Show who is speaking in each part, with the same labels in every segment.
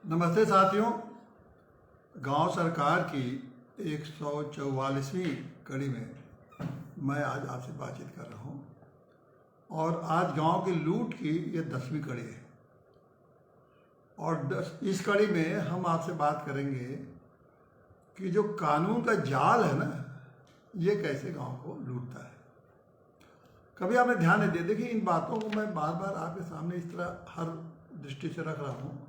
Speaker 1: नमस्ते साथियों। गांव सरकार की 144वीं कड़ी में मैं आज आपसे बातचीत कर रहा हूं और आज गांव की लूट की ये 10वीं कड़ी है। और इस कड़ी में हम आपसे बात करेंगे कि जो कानून का जाल है ना, ये कैसे गांव को लूटता है। कभी आपने ध्यान नहीं दिया? देखिए, इन बातों को मैं बार बार आपके सामने इस तरह हर दृष्टि से रख रहा हूँ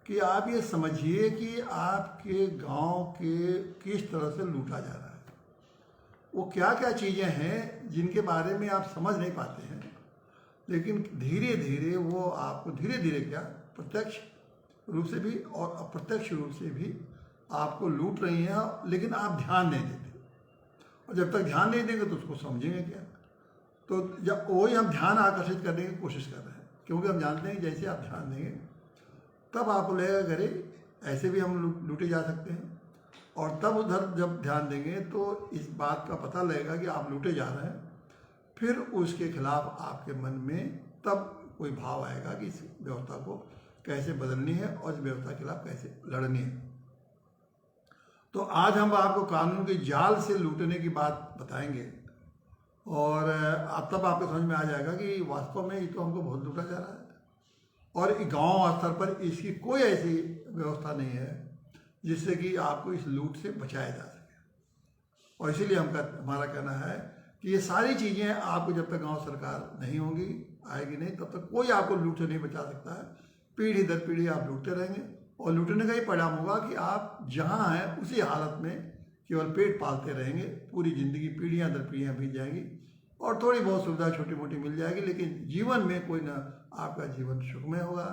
Speaker 1: कि आप ये समझिए कि आपके गांव के किस तरह से लूटा जा रहा है। वो क्या क्या चीज़ें हैं जिनके बारे में आप समझ नहीं पाते हैं, लेकिन धीरे धीरे वो आपको क्या प्रत्यक्ष रूप से भी और अप्रत्यक्ष रूप से भी आपको लूट रही हैं, लेकिन आप ध्यान नहीं देते। और जब तक ध्यान नहीं देंगे तो उसको समझेंगे क्या? तो जब वही हम ध्यान आकर्षित करने की कोशिश कर रहे हैं, क्योंकि हम जानते हैं कि जैसे आप ध्यान देंगे तब आपको लगेगा करे ऐसे भी हम लूटे जा सकते हैं। और तब उधर जब ध्यान देंगे तो इस बात का पता लगेगा कि आप लूटे जा रहे हैं। फिर उसके खिलाफ आपके मन में तब कोई भाव आएगा कि इस व्यवस्था को कैसे बदलनी है और इस व्यवस्था के खिलाफ कैसे लड़नी है। तो आज हम आपको कानून के जाल से लूटने की बात बताएंगे और तब आपको समझ में आ जाएगा कि वास्तव में ये तो हमको बहुत लूटा जा रहा है और गांव स्तर पर इसकी कोई ऐसी व्यवस्था नहीं है जिससे कि आपको इस लूट से बचाया जा सके। और इसीलिए हमारा कहना है कि ये सारी चीज़ें आपको जब तक गांव सरकार नहीं होगी, आएगी नहीं, तब तक कोई आपको लूट से नहीं बचा सकता है। पीढ़ी दर पीढ़ी आप लूटते रहेंगे और लूटने का ही परिणाम होगा कि आप जहाँ हैं उसी हालत में केवल पेट पालते रहेंगे। पूरी ज़िंदगी पीढ़ियाँ दर पीढ़ियाँ बीत जाएंगी और थोड़ी बहुत सुविधा छोटी मोटी मिल जाएगी, लेकिन जीवन में कोई न आपका जीवन सुखमय होगा,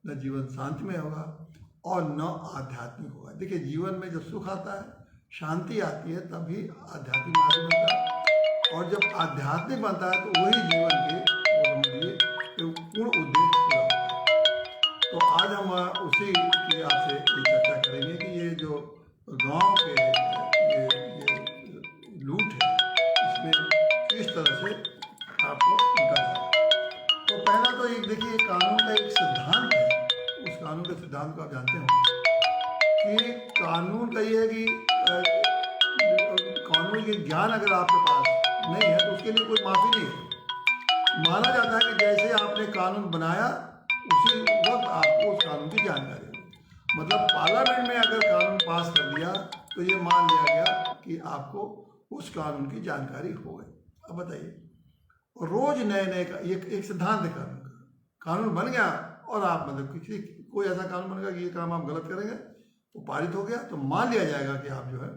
Speaker 1: न जीवन शांतिमय होगा और न आध्यात्मिक होगा। देखिए, जीवन में जब सुख आता है, शांति आती है, तभी आध्यात्मिक मार्ग बनता है। और जब आध्यात्मिक बनता है तो वही जीवन के पूर्ण उद्देश्य पूरा होता है। तो आज हम उसी की आपसे ये चर्चा करेंगे कि ये जो गांव के ये लूट है, इसमें किस तरह से आपको लूटा जाए। तो पहला तो एक देखिए, कानून का एक सिद्धांत है। उस कानून के सिद्धांत को आप जानते हो कि कानून का ये है कि कानून के ज्ञान अगर आपके पास नहीं है तो उसके लिए कोई माफ़ी नहीं है। माना जाता है कि जैसे आपने कानून बनाया उसी वक्त आपको उस कानून की जानकारी हो। मतलब पार्लियामेंट में अगर कानून पास कर दिया तो ये मान लिया गया कि आपको उस कानून की जानकारी हो गई। अब बताइए, रोज नए नए का एक सिद्धांत है कानून बन गया और आप मतलब किसी कोई ऐसा कानून बनेगा कि ये काम आप गलत करेंगे तो पारित हो गया, तो मान लिया जाएगा कि आप जो है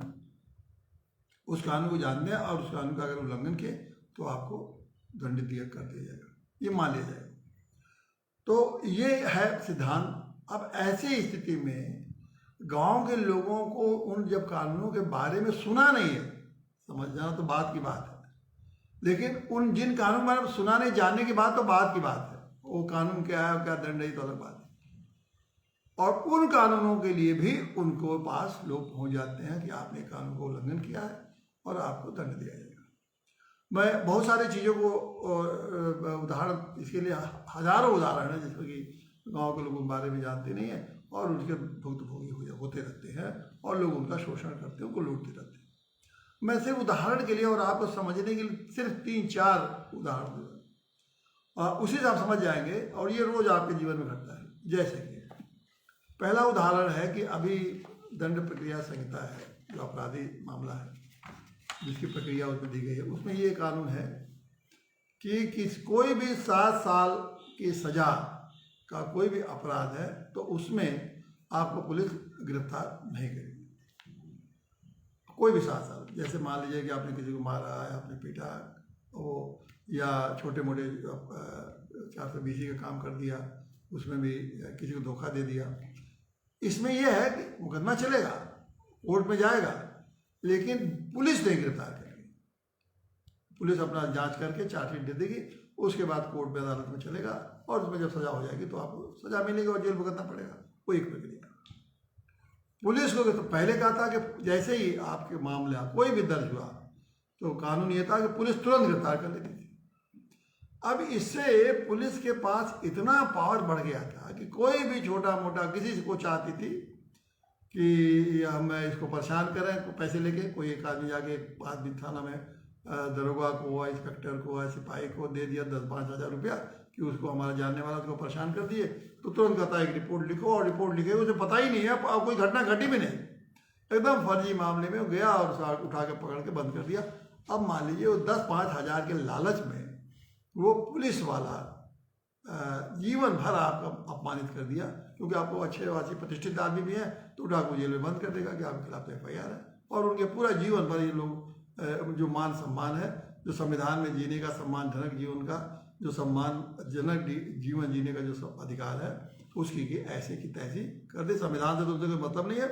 Speaker 1: उस कानून को जानते हैं और उस कानून का अगर उल्लंघन किए तो आपको दंडित कर दिया जाएगा, ये मान लिया जाएगा। तो ये है सिद्धांत। अब ऐसी स्थिति में गांव के लोगों को उन जब कानूनों के बारे में सुना नहीं है, समझ जाना तो बात की बात है, लेकिन उन जिन कानून बारे में सुना नहीं, जानने की बात तो बात की बात है। वो कानून क्या है, क्या दंड है, तो अलग बात है। और उन कानूनों के लिए भी उनको पास लोग पहुंच जाते हैं कि आपने कानून को उल्लंघन किया है और आपको दंड दिया जाएगा। मैं बहुत सारी चीज़ों को उदाहरण, इसके लिए हजारों उदाहरण हैं जिसमें कि गाँव के लोगों के बारे में जानते नहीं हैं और उनके भुक्तभोगी होते रहते हैं और लोग उनका शोषण करते हैं, उनको लूटते रहते हैं। मैं सिर्फ उदाहरण के लिए और आपको समझने के लिए सिर्फ 3-4 उदाहरण दूंगा, उसी से आप समझ जाएंगे और ये रोज आपके जीवन में घटता है। जैसे कि पहला उदाहरण है कि अभी दंड प्रक्रिया संहिता है, जो अपराधी मामला है जिसकी प्रक्रिया उसमें दी गई है, उसमें ये कानून है कि कोई भी 7 साल की सजा का कोई भी अपराध है तो उसमें आपको पुलिस गिरफ्तार नहीं करेगी। कोई भी 7 साल, जैसे मान लीजिए कि आपने किसी को मारा है, आपने पीटा वो, या छोटे मोटे 420 का काम कर दिया, उसमें भी किसी को धोखा दे दिया, इसमें यह है कि मुकदमा चलेगा, कोर्ट में जाएगा, लेकिन पुलिस नहीं गिरफ्तार करेगी। पुलिस अपना जांच करके चार्जशीट दे देगी, उसके बाद कोर्ट में अदालत में चलेगा और उसमें जब सजा हो जाएगी तो आपको सजा मिलेगी और जेल भुगतना पड़ेगा। कोई एक प्रक्रिया। पुलिस को तो पहले कहा था कि जैसे ही आपके मामला कोई भी दर्ज हुआ तो कानून ये था कि पुलिस तुरंत गिरफ्तार कर लेती थी। अब इससे पुलिस के पास इतना पावर बढ़ गया था कि कोई भी छोटा मोटा किसी को चाहती थी कि हम इसको परेशान करें, पैसे लेके कोई एक आदमी जाके एक आदमी थाना में दरोगा को हुआ, इंस्पेक्टर को हुआ, सिपाही को दे दिया 10-5 हज़ार रुपया कि उसको हमारा जानने वाला उसको परेशान कर दिए, तो तुरंत कहता है एक रिपोर्ट लिखो, और रिपोर्ट लिखे उसे पता ही नहीं है, कोई घटना घटी भी नहीं, एकदम फर्जी मामले में गया और उठा के पकड़ के बंद कर दिया। अब मान लीजिए वो 10-5 हज़ार के लालच में वो पुलिस वाला जीवन भर आपका अपमानित कर दिया, क्योंकि आपको अच्छे वासी प्रतिष्ठित आदमी भी हैं तो उठा को जेल में बंद कर देगा कि आपके खिलाफ FIR है, और उनके पूरा जीवन भर ये लोग जो मान सम्मान है, जो संविधान में जीने का सम्मानजनक जीवन का जो सम्मानजनक जीवन जीने का जो अधिकार है उसकी की ऐसे की तैसी कर दी। संविधान से तो उनसे कोई मतलब नहीं है,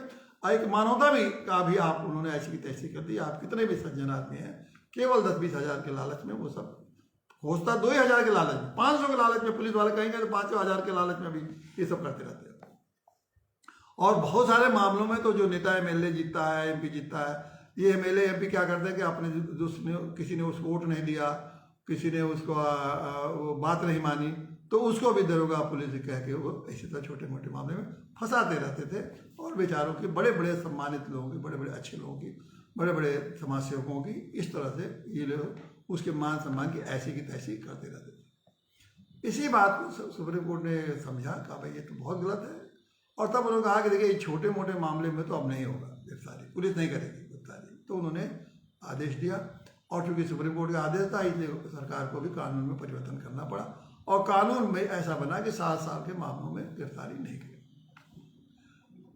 Speaker 1: एक मानवता भी का भी आप उन्होंने ऐसी की तैसी कर दी। आप कितने भी सज्जन आदमी हैं, केवल 10-20 हज़ार के लालच में वो सब खोजता, 2,000 के लालच में, 500 के लालच में पुलिस वाले कहेंगे तो 5,000 के लालच में भी ये सब करते रहते हैं। और बहुत सारे मामलों में तो जो नेता MLA जीतता है, MP जीतता है, ये MLA MP क्या करते हैं कि अपने किसी ने उसको वोट नहीं दिया, किसी ने उसको वो बात नहीं मानी, तो उसको भी दरोगा पुलिस कह के वो इसी तरह छोटे मोटे मामले में फंसाते रहते थे, और बेचारों की बड़े बड़े सम्मानित लोगों की, बड़े बड़े अच्छे लोगों की, बड़े बड़े समाज सेवकों की इस तरह से ये लोग उसके मान सम्मान की ऐसी की तैसी करते रहते थे। इसी बात को सुप्रीम कोर्ट ने समझा, कहा भाई ये तो बहुत गलत है, और तब उन्होंने कहा कि देखिए छोटे मोटे मामले में तो अब नहीं होगा गिरफ्तारी, पुलिस नहीं करेगी गिरफ्तारी, तो उन्होंने आदेश दिया, और चूंकि सुप्रीम कोर्ट का आदेश था इसलिए सरकार को भी कानून में परिवर्तन करना पड़ा, और कानून में ऐसा बना कि 7 साल के मामलों में गिरफ्तारी नहीं करेगी।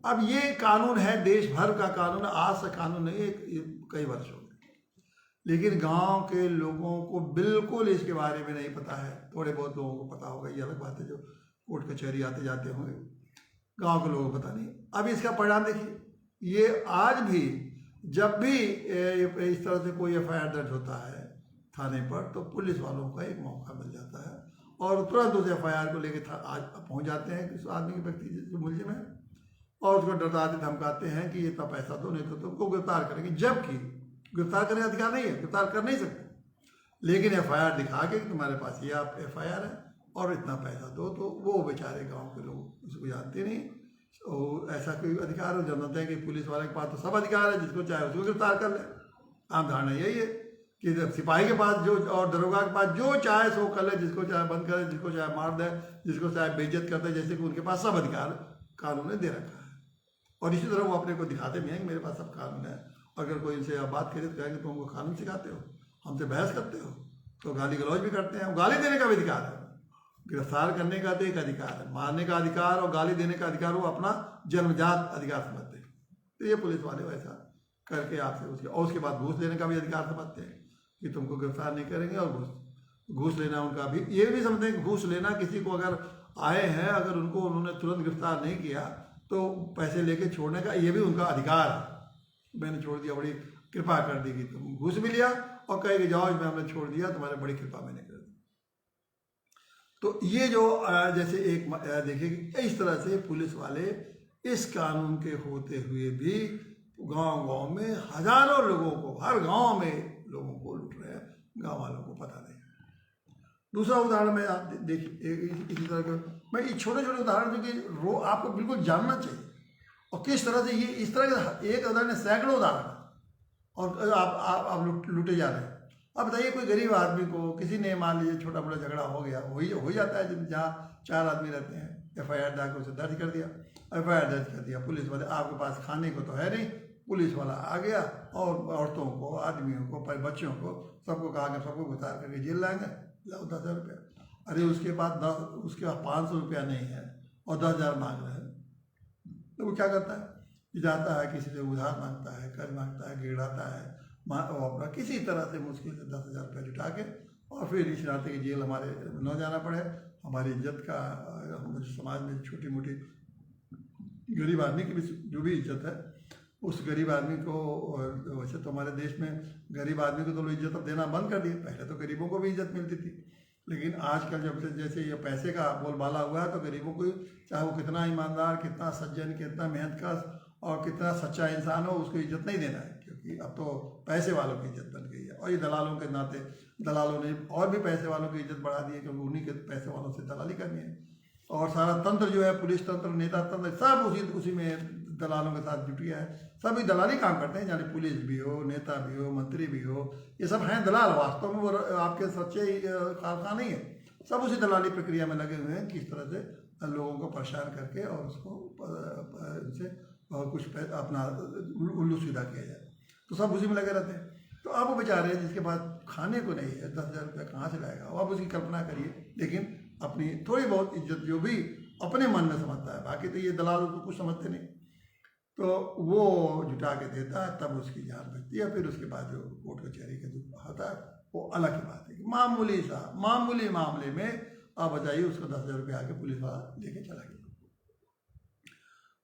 Speaker 1: अब ये कानून है, देश भर का कानून, आज से कानून नहीं है, कई वर्ष हो गए, लेकिन गांव के लोगों को बिल्कुल इसके बारे में नहीं पता है। थोड़े बहुत लोगों को पता होगा, ये अलग बात है, जो कोर्ट कचहरी आते जाते होंगे, गांव के लोगों को पता नहीं। अब इसका परिणाम देखिए, ये आज भी जब भी इस तरह से कोई FIR दर्ज होता है थाने पर, तो पुलिस वालों का एक मौका मिल जाता है और तुरंत उस FIR को लेके आज पहुंच जाते हैं किस आदमी के व्यक्ति जो मुलजिम है, और उसको डराते धमकाते हैं कि ये इतना पैसा दो नहीं तो तुमको गिरफ्तार करेंगे, जबकि गिरफ्तार करने का अधिकार नहीं है, गिरफ्तार कर नहीं सकते, लेकिन FIR दिखा के तुम्हारे पास ये आप FIR है और इतना पैसा दो, तो वो बेचारे गांव के लोग उसको जानते नहीं, और ऐसा कोई अधिकार हो जानते हैं कि पुलिस वाले के पास तो सब अधिकार है, जिसको चाहे उसको गिरफ्तार कर ले। आम धारणा यही है कि सिपाही के पास जो और दरोगा के पास जो चाहे सो कर ले, जिसको चाहे बंद करे, जिसको चाहे मार दे, जिसको चाहे बेइज्जत कर दे, जैसे कि उनके पास सब अधिकार कानून ने दे रखा है। और इसी तरह वो अपने को दिखाते भी हैं कि मेरे पास सब कानून है, अगर कोई इनसे आप बात करें तो कहेंगे तुम हमको कानून सिखाते हो, हमसे बहस करते हो, तो गाली गलौज भी करते हैं। गाली देने का भी अधिकार है, गिरफ्तार करने का तो एक अधिकार है, मारने का अधिकार और गाली देने का अधिकार वो अपना जन्मजात अधिकार समझते हैं। तो ये पुलिस वाले वैसा करके आपसे उसके बाद घूस लेने का भी अधिकार समझते हैं कि तुमको गिरफ्तार नहीं करेंगे, और घूस लेना उनका भी, ये भी समझते हैं कि घूस लेना किसी को अगर आए हैं, अगर उनको उन्होंने तुरंत गिरफ्तार नहीं किया तो पैसे लेके छोड़ने का ये भी उनका अधिकार है। मैंने छोड़ दिया, बड़ी कृपा कर दी कि तुम घूस भी लिया और कहे कि जाओ मैं हमने छोड़ दिया, तुम्हारे बड़ी कृपा मैंने कर दी। तो ये जो जैसे एक देखिए इस तरह से पुलिस वाले इस कानून के होते हुए भी गांव गांव में हजारों लोगों को, हर गांव में लोगों को लूट रहे हैं, गांव वालों को पता नहीं। दूसरा उदाहरण में आप देखिए इसी तरह का, मैं ये छोटे छोटे उदाहरण जो कि आपको बिल्कुल जानना चाहिए, और किस तरह से ये इस तरह के एक उदाहरण सैकड़ों उदाहरण, और आप लूटे जा रहे हैं। अब बताइए कोई गरीब आदमी को किसी ने मान लीजिए छोटा मोटा झगड़ा हो गया, हो जाता है जहाँ 4 आदमी रहते हैं, FIR जाकर उसे दर्ज कर दिया, FIR दर्ज कर दिया, पुलिस वाले आपके पास खाने को तो है नहीं, पुलिस वाला आ गया और औरतों को, आदमियों को, बच्चों को, सबको कहा कि सबको उतार करके जेल लाएंगे, लाओ 10,000 रुपया। अरे उसके पास 500 रुपया नहीं है और 10,000 मांग रहे हैं, तो वो क्या करता है, जाता है किसी से उधार मांगता है, कर्ज मांगता है, गिड़ाता है, अपना किसी तरह से मुश्किल से 10,000 रुपया जुटा के, और फिर इस नाते की जेल हमारे न जाना पड़े, हमारी इज्जत का, समाज में छोटी मोटी गरीब आदमी की भी जो भी इज्जत है, उस गरीब आदमी को, वैसे तो हमारे देश में गरीब आदमी को तो लोग इज्जत अब देना बंद कर दिए, पहले तो गरीबों को भी इज्जत मिलती थी, लेकिन आजकल जब से जैसे ये पैसे का बोलबाला हुआ है, तो गरीबों को चाहे वो कितना ईमानदार, कितना सज्जन, कितना मेहनत कश और कितना सच्चा इंसान हो, उसको इज्जत नहीं देना है, क्योंकि कि अब तो पैसे वालों की इज्जत बन गई है, और ये दलालों के नाते दलालों ने और भी पैसे वालों की इज्जत बढ़ा दी है, क्योंकि उन्हीं के पैसे वालों से दलाली करनी है। और सारा तंत्र जो है, पुलिस तंत्र, नेता तंत्र, सब उसी में दलालों के साथ जुट गया है। सभी दलाली काम करते हैं, यानी पुलिस भी हो, नेता भी हो, मंत्री भी हो, ये सब हैं दलाल। वास्तव में वो आपके सच्चे कारखाना नहीं है, सब उसी दलाली प्रक्रिया में लगे हुए हैं, किस तरह से लोगों को परेशान करके और उसको उनसे और कुछ अपना उल्लू सीधा किया जाए, तो सब उसी में लगे रहते हैं। तो अब वो बेचारे जिसके पास खाने को नहीं है, 10,000 रुपया कहाँ से लाएगा? अब उसकी कल्पना करिए। लेकिन अपनी थोड़ी बहुत इज्जत जो भी अपने मन में समझता है, बाकी तो ये दलाल उसको कुछ समझते नहीं, तो वो जुटा के देता है, तब उसकी जान बचती है। फिर उसके बाद जो कोर्ट कचहरी का जो होता है वो अलग की बात है कि मामूली मामले में आप बताइए उसको 10,000 रुपये आके पुलिस वाला लेके चला गया।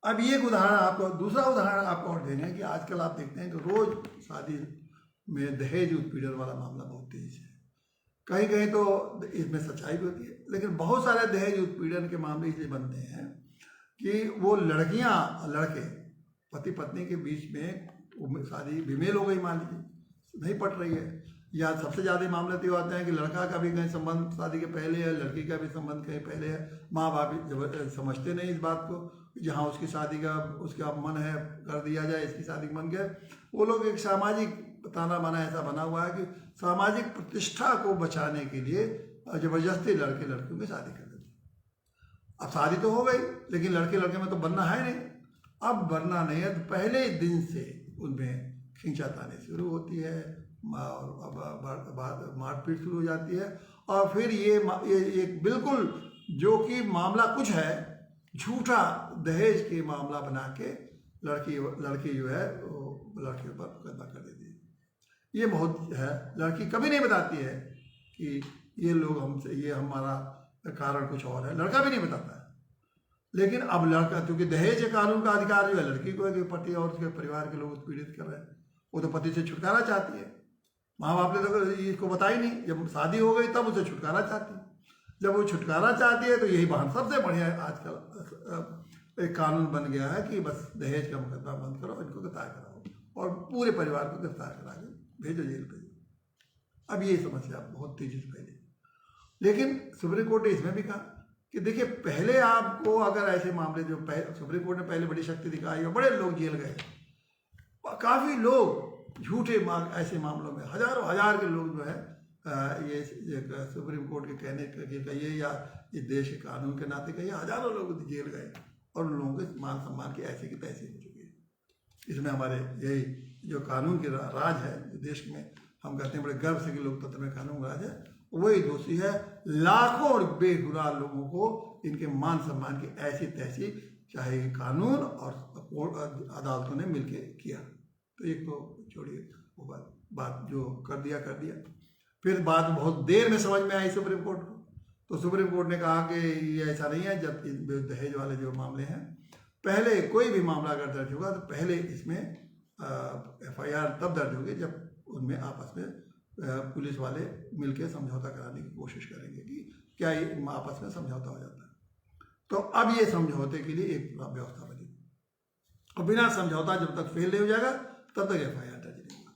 Speaker 1: अब ये एक उदाहरण आपको, दूसरा उदाहरण आपको और देना है कि आजकल आप देखते हैं कि रोज शादी में दहेज उत्पीड़न वाला मामला बहुत तेज है। कहीं कहीं तो इसमें सच्चाई भी होती है, लेकिन बहुत सारे दहेज उत्पीड़न के मामले इसलिए बनते हैं कि वो लड़के पति पत्नी के बीच में शादी बेमेल हो गई, मान लीजिए नहीं पट रही है, या सबसे ज़्यादा मामले तो ये आते हैं कि लड़का का भी कहीं संबंध शादी के पहले है, लड़की का भी संबंध कहीं पहले है। माँ बाप जब समझते नहीं इस बात को, जहाँ उसकी शादी का उसका मन है कर दिया जाए, इसकी शादी मन गया। वो लोग एक सामाजिक ताना बाना ऐसा बना हुआ है कि सामाजिक प्रतिष्ठा को बचाने के लिए जबरदस्ती लड़के लड़कियों की शादी कर देते। अब शादी तो हो गई, लेकिन लड़के लड़के में तो बनना है नहीं। अब बनना नहीं है तो पहले दिन से उनमें खींचातानी शुरू होती है, मारपीट शुरू हो जाती है, और फिर ये एक बिल्कुल जो कि मामला कुछ है, झूठा दहेज के मामला बना के लड़की जो है वो लड़के पर मुकदमा कर देती है। ये बहुत है, लड़की कभी नहीं बताती है कि ये लोग हमसे, ये हमारा कारण कुछ और है, लड़का भी नहीं बताता है। लेकिन अब लड़का, क्योंकि दहेज के कानून का अधिकार जो है लड़की को है कि पति और उसके परिवार के लोग उत्पीड़ित कर रहे हैं, वो तो पति से छुटकारा चाहती है। माँ बाप ने तो इसको बताई नहीं, जब शादी हो गई तब उसे छुटकारा चाहती है। जब वो छुटकारा चाहती है तो यही बहाना, सबसे बढ़िया आजकल एक कानून बन गया है कि बस दहेज का मुकदमा बंद करो, इनको गिरफ्तार कराओ और पूरे परिवार को गिरफ्तार करा के भेजो जेल पे। अब ये समस्या बहुत तेजी से फैली, लेकिन सुप्रीम कोर्ट ने इसमें भी कहा कि देखिए, पहले आपको अगर ऐसे मामले जो सुप्रीम कोर्ट ने पहले बड़ी शक्ति दिखाई और बड़े लोग जेल गए, काफ़ी लोग झूठे ऐसे मामलों में हजारों हजार के लोग जो है ये सुप्रीम कोर्ट के कहने के कहिए या इस देश के कानून के नाते कहिए, हजारों लोग जेल गए और उन लोगों के मान सम्मान की ऐसी की तैसी हो चुकी है। इसमें हमारे यही जो कानून की राज है, जो देश में हम कहते हैं बड़े गर्व से कि लोकतंत्र में कानून राज है, वही दोषी है। लाखों और बेगुनाह लोगों को इनके मान सम्मान की ऐसी तैसी, चाहे कानून और अदालतों ने मिलके किया। तो एक तो छोड़िए वो बात जो कर दिया। फिर बात बहुत देर में समझ में आई सुप्रीम कोर्ट को, तो सुप्रीम कोर्ट ने कहा कि ये ऐसा नहीं है। जब दहेज वाले जो मामले हैं, पहले कोई भी मामला अगर दर्ज होगा तो पहले इसमें FIR तब दर्ज होगी जब उनमें आपस में पुलिस वाले मिलकर समझौता कराने की कोशिश करेंगे कि क्या ये आपस में समझौता हो जाता है। तो अब ये समझौते के लिए एक व्यवस्था बनी, और बिना समझौता जब तक फेल नहीं हो जाएगा तब तक FIR दर्ज नहीं होगा।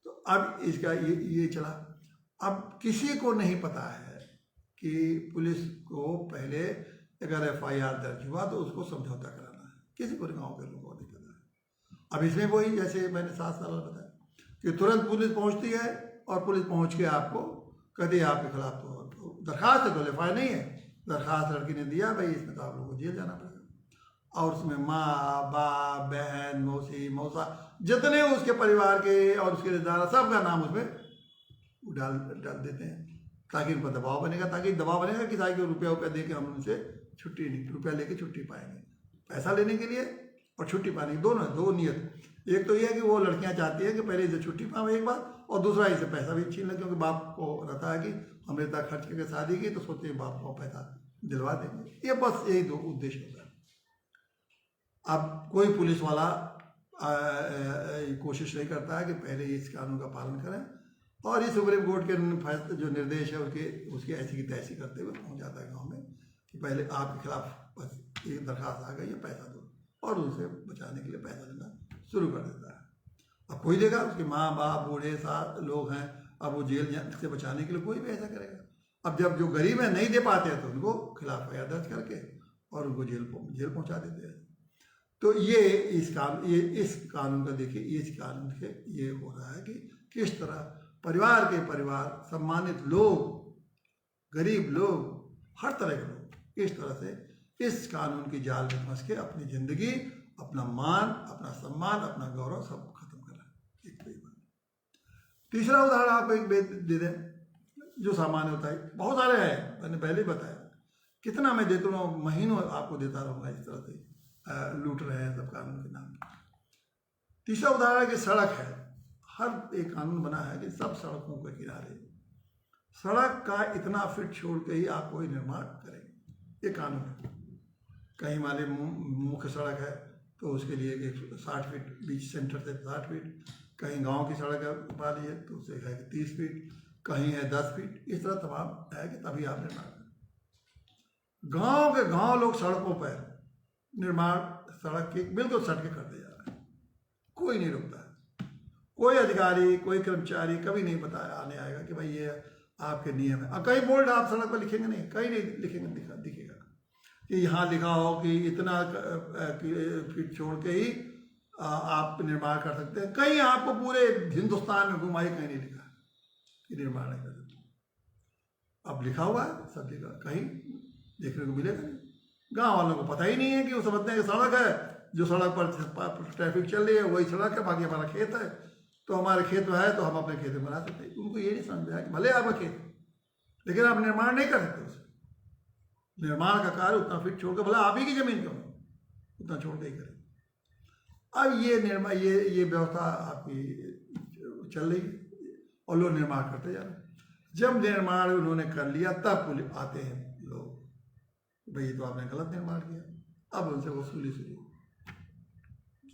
Speaker 1: तो अब इसका ये चला। अब किसी को नहीं पता है कि पुलिस को पहले अगर FIR दर्ज हुआ तो उसको समझौता कराना है, किसी को गाँव के लोगों को नहीं पता है। अब इसमें वही, जैसे मैंने 7 साल बताया कि तुरंत पुलिस पहुंचती है और पुलिस पहुंच के आपको कहती है आपके खिलाफ तो दरखास्त है, तो FIR नहीं है, दरखास्त लड़की ने दिया, भाई इसमें तो आप लोगों को जेल जाना पड़ेगा। और उसमें माँ बाप बहन मौसी मौसा जितने उसके परिवार के और उसके रिश्तेदार सबका नाम उसमें डाल देते हैं, ताकि उन पर दबाव बनेगा, कि ताकि रुपया दे के हम उनसे छुट्टी नहीं, रुपया लेके छुट्टी पाएंगे। पैसा लेने के लिए और छुट्टी पाने की दो नियत। एक तो ये है कि वो लड़कियां चाहती है कि पहले इसे छुट्टी पावे एक बार, और दूसरा इसे पैसा भी छीन ले, क्योंकि बाप को रहता है कि हमने इतना खर्च करके शादी की तो सोचते हैं बाप को पैसा दिलवा देंगे। ये बस यही 2 उद्देश्य होता है। अब कोई पुलिस वाला कोशिश नहीं करता है कि पहले इस कानून का पालन करें, और ये सुप्रीम कोर्ट के जो निर्देश है उसकी ऐसी की तैसी करते हुए पहुंच जाता है गांव में कि पहले आपके खिलाफ बस एक दरखास्त आ गई है, पैसा दो, और उनसे बचाने के लिए पैसा लेना शुरू कर देता है। अब कोई देगा, उसके माँ बाप बूढ़े साथ लोग हैं, अब वो जेल से बचाने के लिए कोई भी ऐसा करेगा। अब जब जो गरीब है नहीं दे पाते हैं तो उनको खिलाफ FIR दर्ज करके और उनको जेल पहुंचा देते हैं। तो ये इस कानून का देखिए, इस कानून से ये हो रहा है कि किस तरह परिवार के परिवार, सम्मानित लोग, गरीब लोग, हर तरह के लोग किस तरह से इस कानून की जाल में फंस के अपनी जिंदगी, अपना मान, अपना सम्मान, अपना गौरव सब खत्म कर रहा है। एक तो ये बात। तीसरा उदाहरण आपको एक दे दें जो सामान्य होता है, बहुत सारे हैं, मैंने पहले ही बताया, कितना मैं देता हूँ, महीनों आपको देता रहूँगा इस तरह से लूट रहे हैं सब कानून के नाम पर। तीसरा उदाहरण है कि सड़क है, हर एक कानून बना है कि सब सड़कों के किनारे सड़क का इतना फीट छोड़ के ही आप कोई निर्माण करेंगे, ये कानून है। कहीं माले मुख्य सड़क है तो उसके लिए 60 फीट, बीच सेंटर से 60 फीट, कहीं गांव की सड़क है मान लीजिए तो उसे है कि 30 फीट, कहीं है 10 फीट, इस तरह तमाम है कि तभी आप निर्माण करें। गांव के गांव लोग सड़कों पर निर्माण सड़क के बिल्कुल सट के करते जा रहे हैं, कोई नहीं रुकता है, कोई अधिकारी, कोई कर्मचारी कभी नहीं बताया आने आएगा कि भाई ये आपके नियम है। अब कई बोर्ड आप सड़क पर लिखेंगे नहीं, कहीं नहीं लिखेंगे, दिखेगा कि यहाँ लिखा हो कि इतना फीट छोड़ के ही आप निर्माण कर सकते हैं। कहीं आपको पूरे हिंदुस्तान में घुमाई, कहीं नहीं लिखा कि निर्माण नहीं कर सकते। अब लिखा हुआ है सब जगह, कहीं देखने को मिलेगा नहीं। गांव वालों को पता ही नहीं है कि वो समझते हैं कि सड़क है, जो सड़क पर ट्रैफिक चल रही है वही सड़क है, बाकी हमारा खेत है, तो हमारे खेत में है तो हम अपने खेत में बना सकते हैं। उनको ये नहीं समझ में आया कि भले आपका खेत, लेकिन आप निर्माण नहीं कर सकते उसे। निर्माण का कार्य उतना फीट छोड़कर, भला आप ही की जमीन क्यों उतना छोड़ के ही करें। अब ये व्यवस्था आपकी चल रही है और लोग निर्माण करते जा रहे हैं। जब निर्माण उन्होंने कर लिया तब आते हैं लोग, भाई तो आपने गलत निर्माण किया। अब उनसे वसूली शुरू,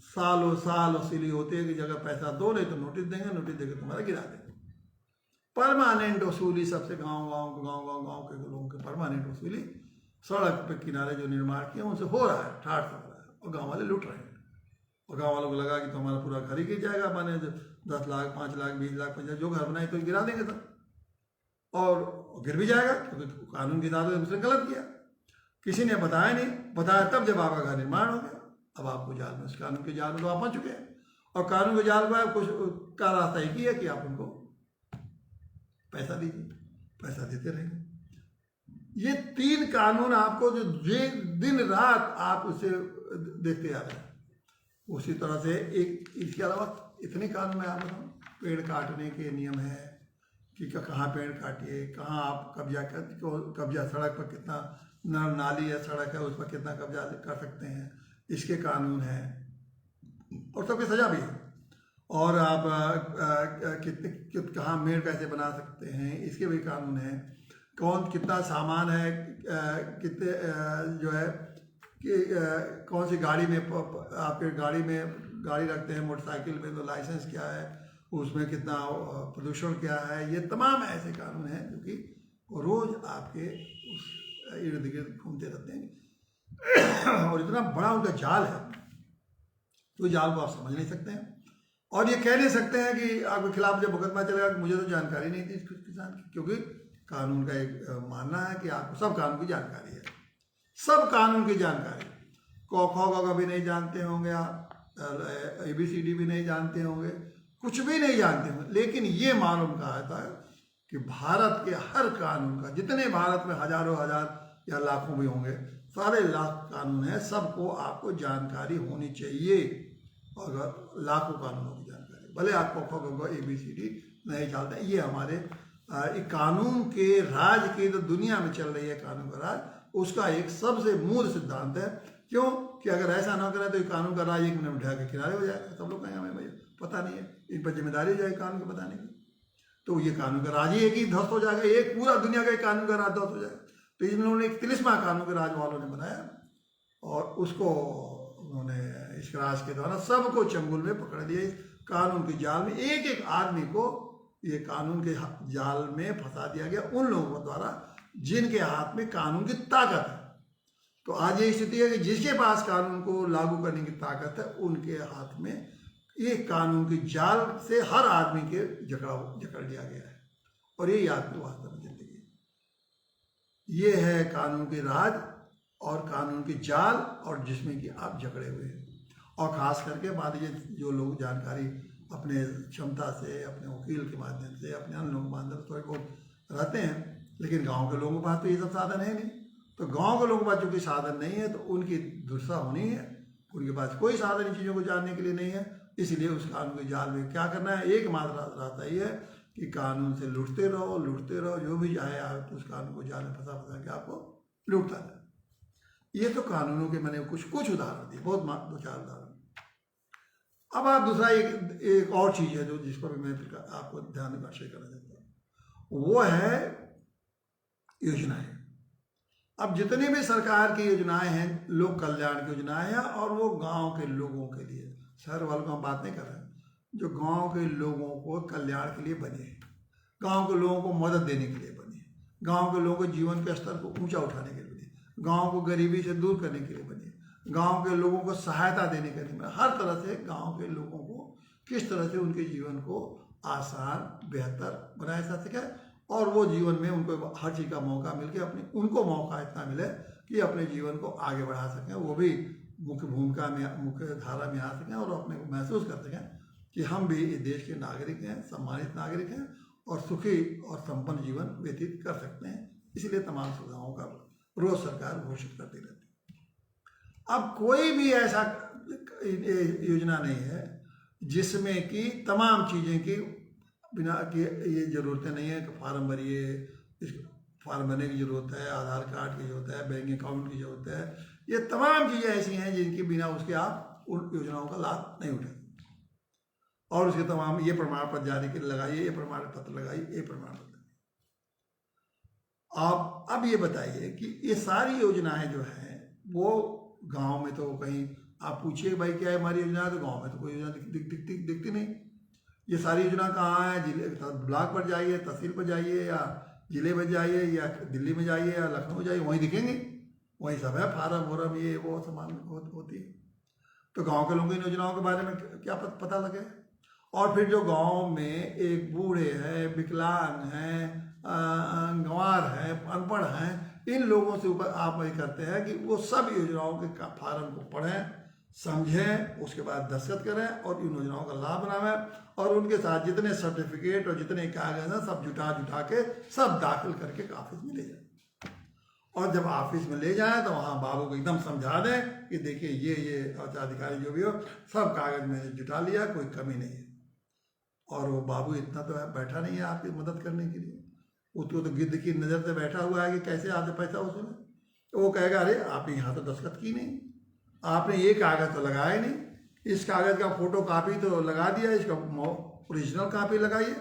Speaker 1: सालों साल वसूली होती है कि जगह पैसा दो, नहीं तो नोटिस देंगे, नोटिस देकर तुम्हारा गिरा देंगे। परमानेंट वसूली सबसे, गांव के लोगों के परमानेंट वसूली सड़क पे किनारे जो निर्माण किया उनसे हो रहा है, ठाठ हो रहा है, और गांव वाले लूट रहे हैं। और गांव वालों को लगा कि तो हमारा पूरा घर ही गिर जाएगा, माने 10 लाख, 5 लाख, 20 लाख, 50, जो घर बनाए तो गिरा देंगे सब, और गिर भी जाएगा क्योंकि कानून के हिसाब से उसने गलत किया। किसी ने बताया नहीं, बताया तब जब आपका घर निर्माण हो गया। अब आपको जाल में, उस कानून के जाल में तो आप फंस चुके हैं, और कानून के जाल में कुछ का रास्ता एक ही है कि आप उनको पैसा दीजिए, पैसा देते रहेंगे। ये 3 कानून आपको जो दिन रात आप उसे देखते आ रहे हैं। उसी तरह से एक इसके अलावा इतने कानून में आप बताओ, पेड़ काटने के नियम है कि कहाँ पेड़ काटिए, कहाँ आप कब्जा सड़क पर कितना, नाली या सड़क है उस पर कितना कब्जा कर सकते हैं, इसके कानून हैं, और सबकी सजा भी है। और आप कहाँ मेड़ कैसे बना सकते हैं, इसके भी कानून हैं। कौन कितना सामान है, कितने जो है कि कौन सी गाड़ी में, आपके गाड़ी रखते हैं मोटरसाइकिल में तो लाइसेंस क्या है, उसमें कितना प्रदूषण क्या है, ये तमाम ऐसे कानून हैं जो कि रोज आपके उस इर्द गिर्द घूमते रहते हैं। और इतना बड़ा उनका जाल है, तो जाल को आप समझ नहीं सकते हैं, और ये कह नहीं सकते हैं कि आपके खिलाफ जब मुकदमा चलेगा कि मुझे तो जानकारी नहीं थी इस किसान की, क्योंकि कानून का एक मानना है कि आपको सब कानून की जानकारी है, सब कानून की जानकारी। क ख ग भी नहीं जानते होंगे आप, ABCD भी नहीं जानते होंगे, कुछ भी नहीं जानते होंगे, लेकिन ये मालूम कहा था कि भारत के हर कानून का, जितने भारत में हजारों हजार या लाखों भी होंगे, सारे लाख कानून हैं, सबको आपको जानकारी होनी चाहिए। और लाखों कानूनों की जानकारी, भले आपको ख ग ABCD नहीं जानते, ये हमारे कानून के राज की तो दुनिया में चल रही है, कानून का राज, उसका एक सबसे मूल सिद्धांत है। क्यों कि अगर ऐसा ना करें तो ये कानून का राज 1 मिनट उठा के किनारे हो जाएगा। सब लोग कहेंगे हमें भैया पता नहीं है, इन पर जिम्मेदारी हो जाएगी कानून को बताने की, तो ये कानून का राज ही एक ही ध्वस्त हो जाएगा, एक पूरा दुनिया का एक कानून का राज ध्वस्त हो जाएगा। तो इन लोगों ने एक 30वां कानून के राज वालों ने बनाया, और उसको उन्होंने इस राज के द्वारा सबको चंगुल में पकड़ दिया। कानून के जाल में एक एक आदमी को ये कानून के जाल में फंसा दिया गया, उन लोगों द्वारा जिनके हाथ में कानून की ताकत है। तो आज ये स्थिति है कि जिसके पास कानून को लागू करने की ताकत है, उनके हाथ में ये कानून की जाल से हर आदमी के जकड़ लिया गया है, और यही आपकी वास्तव में जिंदगी है। ये है कानून के राज और कानून की जाल, और जिसमें कि आप जकड़े हुए हैं। और ख़ास करके मान लीजिए जो लोग जानकारी अपने क्षमता से, अपने वकील के माध्यम से, अपने अन्य लोगों के माध्यम से थोड़े बहुत रहते हैं, लेकिन गांव के लोगों के पास तो ये सब साधन है नहीं। तो गांव के लोगों के पास चूँकि साधन नहीं है तो उनकी दुर्दशा होनी है, उनके पास कोई साधन इन चीज़ों को जानने के लिए नहीं है। इसलिए उस कानून के जाल में क्या करना है, एकमात्र रास्ता ये है कि कानून से लूटते रहो, जो भी चाहे आप उस कानून को जाल में फंसा के आपको लूटता है। ये तो कानूनों के मैंने कुछ उदाहरण दिए, बहुत 2-4 उदाहरण। अब आप दूसरा एक और चीज़ है जो जिस पर भी मैं आपको ध्यान आकर्षित करना चाहता हूँ, वो है योजनाएं। अब जितनी भी सरकार की योजनाएं हैं, लोक कल्याण की योजनाएं हैं, और वो गांव के लोगों के लिए, शहर वालों को हम बात नहीं कर रहे हैं, जो गांव के लोगों को कल्याण के लिए बने हैं, गांव के लोगों को मदद देने के लिए बने हैं, गांव के लोगों के जीवन के स्तर को ऊंचा उठाने के लिए बने, गांव को गरीबी से दूर करने के लिए बने, गांव के लोगों को सहायता देने के लिए, हर तरह से गांव के लोगों को किस तरह से उनके जीवन को आसान, बेहतर बनाया जा सके, और वो जीवन में उनको हर चीज़ का मौका मिल के उनको मौका इतना मिले कि अपने जीवन को आगे बढ़ा सकें, वो भी मुख्य भूमिका में, मुख्य धारा में आ सकें, और अपने को महसूस कर सकें कि हम भी इस देश के नागरिक हैं, सम्मानित नागरिक हैं, और सुखी और संपन्न जीवन व्यतीत कर सकते हैं। इसलिए तमाम सुविधाओं का रोज सरकार घोषित करती रहती है। अब कोई भी ऐसा योजना नहीं है जिसमें कि तमाम चीज़ें की बिना कि ये ज़रूरतें नहीं है कि फॉर्म भरिए, इस फॉर्म भरने की ज़रूरत है, आधार कार्ड की ज़रूरत है, बैंक अकाउंट की ज़रूरत है। ये तमाम चीज़ें ऐसी हैं जिनकी बिना उसके आप उन योजनाओं का लाभ नहीं उठाए। और उसके तमाम ये प्रमाण पत्र जारी के लगाइए, ये प्रमाण पत्र लगाइए, ये प्रमाण पत्र। आप अब ये बताइए कि ये सारी योजनाएं जो हैं वो गांव में तो कहीं आप पूछिए भाई क्या है हमारी योजना, तो गांव में तो कोई योजना दिखती नहीं। ये सारी योजना कहाँ है, जिले ब्लॉक पर जाइए, तहसील पर जाइए, या जिले में जाइए, या दिल्ली में जाइए, या लखनऊ जाइए, वहीं दिखेंगे, वहीं सब है, फार्म वोरम ये वो सामान होती है। तो गांव के लोगों की योजनाओं के बारे में क्या पता लगे। और फिर जो गांव में एक बूढ़े हैं, विकलांग हैं, गंवार हैं, अनपढ़ हैं, इन लोगों से ऊपर आप वही करते हैं कि वो सब योजनाओं के फार्म को पढ़ें, समझें, उसके बाद दस्तखत करें और इन योजनाओं का लाभ बनावें, और उनके साथ जितने सर्टिफिकेट और जितने कागज हैं सब जुटा के सब दाखिल करके ऑफिस में ले जाएं। और जब ऑफिस में ले जाएं तो वहाँ बाबू को एकदम समझा दें कि देखिए ये अधिकारी जो भी हो सब कागज में जुटा लिया, कोई कमी नहीं है। और वो बाबू इतना तो बैठा नहीं है आपकी मदद करने के लिए, वो तो गिद्ध की नज़र से बैठा हुआ है कि कैसे आपसे पैसा वसूलें। तो वो कहेगा अरे आपने यहाँ तो दस्तखत की नहीं, आपने ये कागज़ तो लगाया नहीं, इस कागज़ का फोटो कापी तो लगा दिया, इसका ओरिजिनल कापी लगाइए,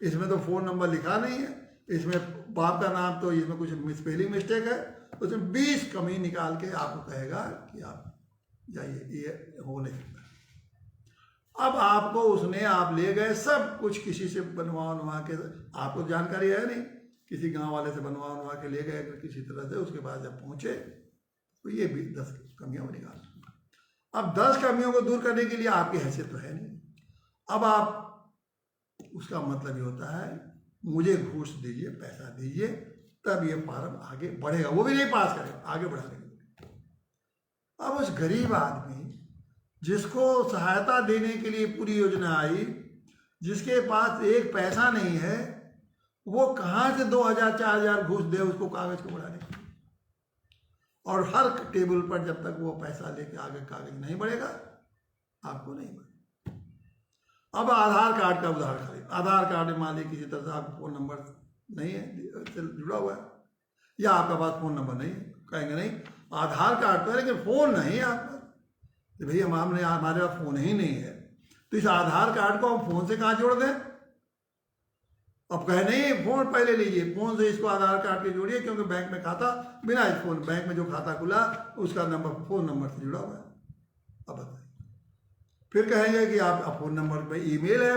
Speaker 1: इसमें तो फ़ोन नंबर लिखा नहीं है, इसमें बाप का नाम तो इसमें कुछ स्पेलिंग मिस्टेक है, उसमें 20 कमी निकाल के आपको कहेगा कि आप जाइए, ये हो नहीं सकता। अब आपको उसने आप ले गए सब कुछ, किसी से बनवा के, आपको जानकारी है नहीं, किसी गांव वाले से बनवा के ले गए किसी तरह से, उसके बाद जब पहुंचे तो ये भी 10 कमियां वो निकाल। अब 10 कमियों को दूर करने के लिए आपकी हैसियत तो है नहीं। अब आप उसका मतलब ये होता है मुझे घूस दीजिए, पैसा दीजिए, तब ये फार्म आगे बढ़ेगा, वो भी नहीं पास करेगा, आगे बढ़ाने के लिए। अब उस गरीब आदमी जिसको सहायता देने के लिए पूरी योजना आई, जिसके पास एक पैसा नहीं है, वो कहाँ से 2000-4000 घूस दे उसको कागज को बढ़ाने के लिए। और हर टेबल पर जब तक वो पैसा लेके आगे कागज नहीं बढ़ेगा आपको नहीं बढ़ेगा। अब आधार कार्ड का उदाहरण करें, आधार कार्ड में मान लीजिए किसी तरह से आपका फ़ोन नंबर नहीं है जुड़ा हुआ है, या आपका पास फ़ोन नंबर नहीं है, कहेंगे नहीं आधार कार्ड तो है लेकिन फ़ोन नहीं है आपका। तो भैया हमने हमारे पास फ़ोन ही नहीं है, तो इस आधार कार्ड को हम फ़ोन से कहाँ जोड़ दें। अब कहे नहीं फ़ोन पहले लीजिए, फ़ोन से इसको आधार कार्ड के जोड़िए, क्योंकि बैंक में खाता बिना इस फ़ोन, बैंक में जो खाता खुला उसका नंबर फ़ोन नंबर से जुड़ा हुआ है। अब बताइए, फिर कहेंगे कि आप फ़ोन नंबर पे ईमेल है,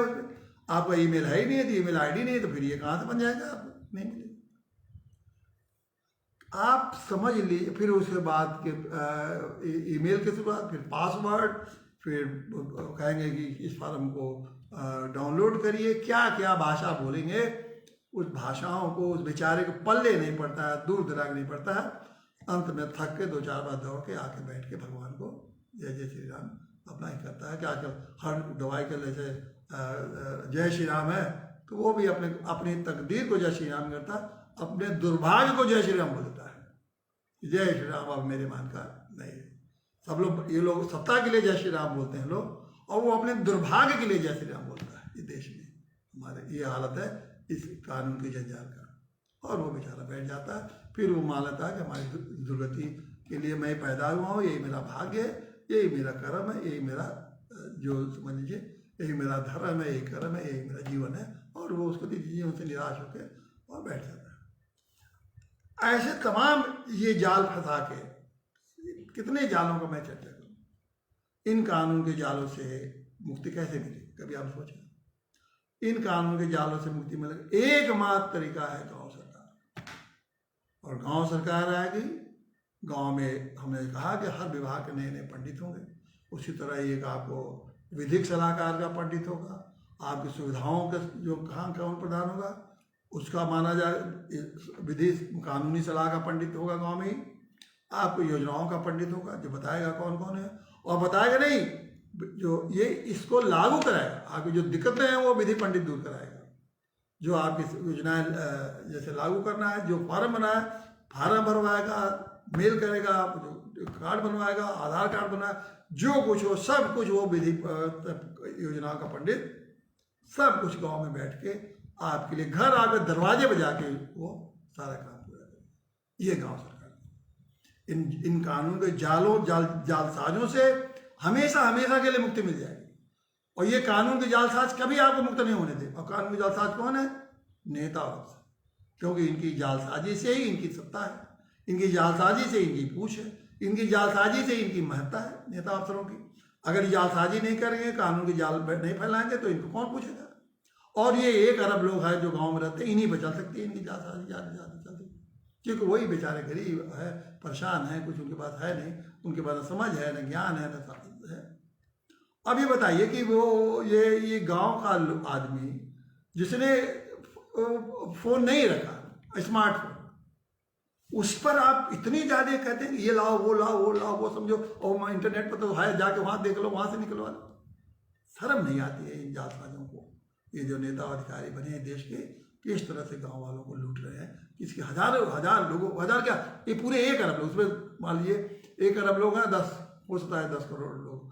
Speaker 1: आपका ईमेल है ही नहीं है, तो ईमेल आईडी नहीं है, तो फिर ये कहाँ से बन जाएगा, आपको नहीं मिलेगा। आप समझ लीजिए, फिर उसके बाद के ईमेल के बाद फिर पासवर्ड, फिर कहेंगे कि इस फॉर्म को डाउनलोड करिए, क्या क्या भाषा बोलेंगे, उस भाषाओं को उस बेचारे को पल्ले नहीं पड़ता है, दूर दराज नहीं पड़ता है। अंत में थक के 2-4 बार दौड़ के आके बैठ के भगवान को जय जय श्री राम अपना ही करता है। कि आजकल हर दवाई के जैसे जय श्री राम है, तो वो भी अपनी तकदीर को जय श्री राम करता है, अपने दुर्भाग्य को जय श्री राम बोलता है। जय श्री राम अब मेरे मान का नहीं है। सब लोग, ये लोग सत्ता के लिए जय श्री राम बोलते हैं लोग, और वो अपने दुर्भाग्य के लिए जय श्री राम बोलता है। इस देश में हमारे ये हालत है इस कानून के जंजाल का। और वो बेचारा बैठ जाता है, फिर वो मान लेता है कि हमारी दुर्गति के लिए मैं पैदा हुआ हूँ, यही मेरा भाग्य है, यही मेरा कर्म है, यही मेरा जो समझ लीजिए यही मेरा धर्म है, यही कर्म है, यही मेरा जीवन है। और वो उसको जीवन से निराश होकर और बैठ जाता है। ऐसे तमाम ये जाल फंसा के, कितने जालों का मैं चर्चा करूँ। इन कानून के जालों से मुक्ति कैसे मिले, कभी आप सोचें। इन कानून के जालों से मुक्ति मिलेगा एकमात्र तरीका है गांव सरकार। और गांव सरकार आएगी, गांव में हमने कहा कि हर विभाग के नए नए पंडित होंगे। उसी तरह एक आपको विधिक सलाहकार का पंडित होगा, आपकी सुविधाओं का जो कहाँ कौन प्रदान होगा उसका माना जाए विधि कानूनी सलाह का पंडित होगा गांव में ही। आपको योजनाओं का पंडित होगा जो बताएगा कौन कौन है, और बताएगा नहीं जो ये इसको लागू कराएगा। आपकी जो दिक्कतें हैं वो विधि पंडित दूर कराएगा। जो आपकी योजनाएं जैसे लागू करना है, जो फॉर्म बनाए फार्म भरवाएगा, मेल करेगा, जो कार्ड बनवाएगा, आधार कार्ड बनाए, जो कुछ हो सब कुछ वो विधि योजनाओं का पंडित सब कुछ गांव में बैठ के आपके लिए घर आके दरवाजे बजा के वो सारा काम पूरा करेगा। ये गांव सरकार इन कानून के जालसाजों से हमेशा हमेशा के लिए मुक्ति मिल जाएगी। और ये कानून के जालसाज कभी आपको मुक्त नहीं होने दे। और कानून के जालसाज कौन है? नेता और अफसर। क्योंकि इनकी जालसाजी से ही इनकी सत्ता है, इनकी जालसाजी से इनकी पूछ है, इनकी जालसाजी से इनकी महत्ता है नेता अफसरों की। अगर ये जालसाजी नहीं करेंगे, कानून की जाल नहीं फैलाएंगे, तो इनको कौन पूछेगा। और ये 1 अरब लोग हैं जो गांव में रहते हैं, इन्हीं पर चल सकती है इनकी जालसाजी ज़्यादा चलती, क्योंकि वही बेचारे गरीब है, परेशान है, कुछ उनके पास है नहीं, उनके पास न समझ है, न ज्ञान है, न है। अब ये बताइए कि वो ये गांव का आदमी जिसने फोन नहीं रखा, स्मार्टफोन, उस पर आप इतनी ज़्यादा कहते हैं कि ये लाओ वो लाओ वो लाओ वो समझो, और इंटरनेट पर तो है, जाके वहाँ देख लो, वहाँ से निकलवा लो। शर्म नहीं आती है इन जालसाजों को। ये जो नेता अधिकारी बने हैं देश के, किस तरह से गांव वालों को लूट रहे हैं। इसके हजार लोगों, हजार क्या, ये पूरे 1 अरब लोग, उसमें मान लीजिए 1 अरब लोग हैं, 10 हो सकता है 10 करोड़ लोग,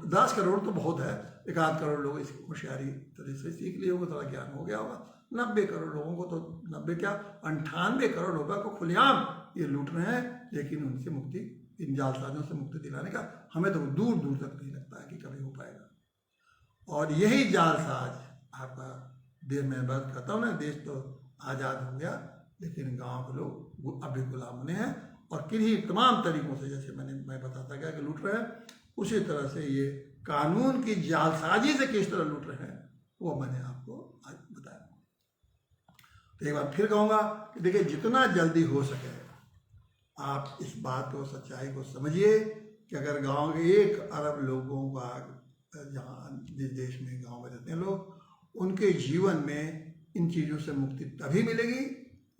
Speaker 1: 10 करोड़ तो बहुत है, 1 करोड़ लोग इसकी होशियारी तरह से सीख लिए होंगे, थोड़ा ज्ञान हो गया होगा। 90 करोड़ लोगों को तो 90 क्या 98 करोड़ रुपये को खुलेआम ये लूट रहे हैं। लेकिन उनसे मुक्ति, इन जालसाजों से मुक्ति दिलाने का हमें तो दूर दूर तक नहीं लगता है कि कभी हो पाएगा। और यही जालसाज आपका देर में बंद खत्म है। देश तो आज़ाद हो गया, लेकिन गांव के लोग अभी गुलाम बने हैं। और किन्हीं तमाम तरीकों से, जैसे मैं बताता गया कि लूट रहे हैं, उसी तरह से ये कानून की जालसाजी से किस तरह लूट रहे हैं वो मैंने आपको आज बताया। तो एक बार फिर कहूँगा कि देखिए, जितना जल्दी हो सके आप इस बात को, सच्चाई को समझिए कि अगर गांव के 1 अरब लोगों का, जहाँ जिस देश में गांव में रहते हैं लोग, उनके जीवन में इन चीज़ों से मुक्ति तभी मिलेगी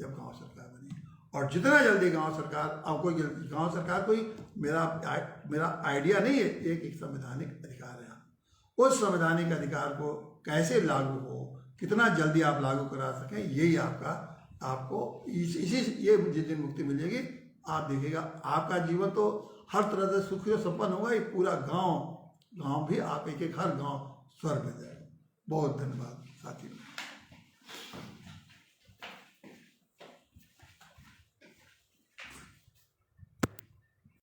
Speaker 1: जब गांव सरकार बनी। और जितना जल्दी गांव सरकार, आपको गांव सरकार कोई मेरा आइडिया नहीं है, एक संवैधानिक अधिकार है। उस संवैधानिक अधिकार को कैसे लागू हो, कितना जल्दी आप लागू करा सकें, यही आपको इसी ये जिस दिन मुक्ति मिलेगी, आप देखिएगा आपका जीवन तो हर तरह से सुखी और संपन्न होगा। ये पूरा गांव भी आप एक हर गांव स्वर्ग बन जाएगा। बहुत धन्यवाद साथियों।